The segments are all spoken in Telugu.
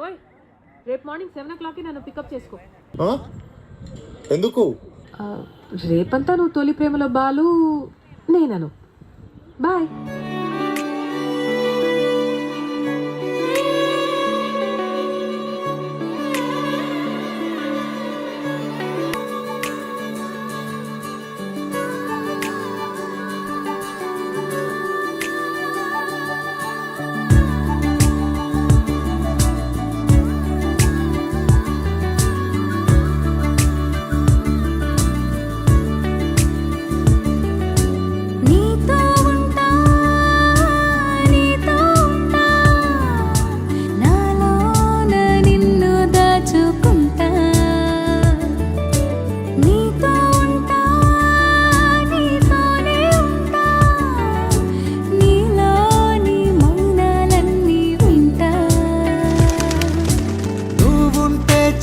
ఓయ్, రేపు మార్నింగ్ 7 o'clockకి నన్ను పికప్ చేసుకో. ఎందుకు? రేపంతా నువ్వు తొలి ప్రేమలో బాలు, నేనను. బాయ్.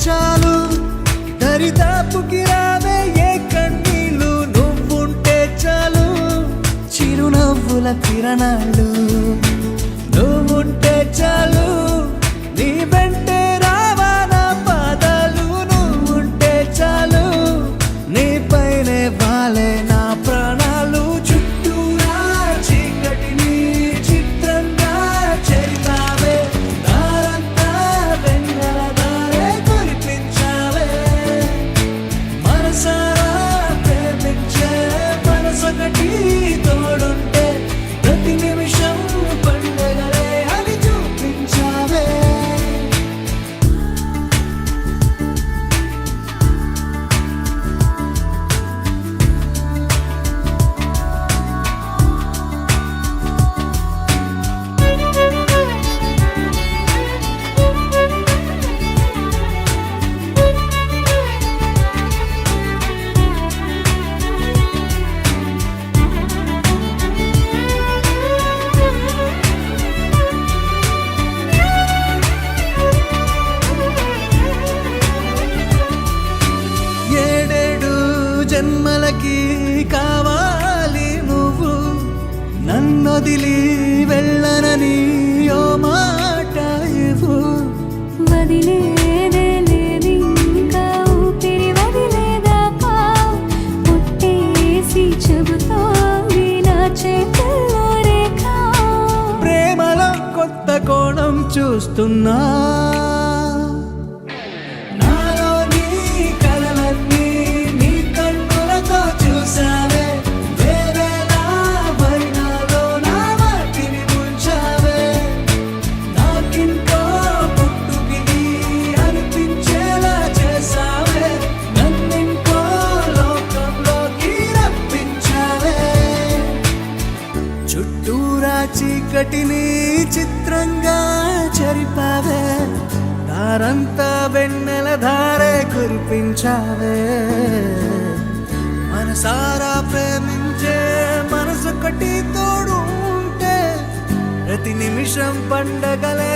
చాలు దరిదాపుకి రావే ఏ కన్నీళ్ళు, నువ్వుంటే చాలు చిరునవ్వుల కిరణాలు, నువ్వుంటే చాలు నీ వెంటే రావా నా పాదాలు, నువ్వుంటే చాలు నీ పైనే వాలే నా ప్రాణాలు. చుట్టూరా చీకటిని చిత్రంగా చేస్తావే, దారంతా వెన్నెల దారే కురిపించావే, మనసారా ప్రేమించే మనసొకటి తోడుంటే ప్రతి నిమిషం పండగలే అని చూపించావే. ఏడేడు జన్మలకి కావాలి నువ్వు, నన్నొదిలి వెళ్ళనని ఓ మాట ఇవ్వు. వదిలేదే లేదు ఇంకా ఊపిరి వదిలేదాకా, పుట్టేసి చెబుతోంది నా చేతుల్లో రేఖ. ప్రేమలో కొత్త కోణం చూస్తున్నా, నాలో నీ కలలన్నీ నీ కన్నులతో చూసావే, వేరేలా వర్ణాలో నా వాటిని ముంచావే, నాకింకో పుట్టుకిది అనిపించేలా చేసావే, నన్నింకో లోకంలోకి రప్పించావే. చుట్టూరా చీకటిని చిత్రంగా చెరిపావే, దారంతా వెన్నెల ధారే కురిపించావే, మనసారా ప్రేమించే మనసొకటి తోడు ఉంటే ప్రతి నిమిషం పండగలే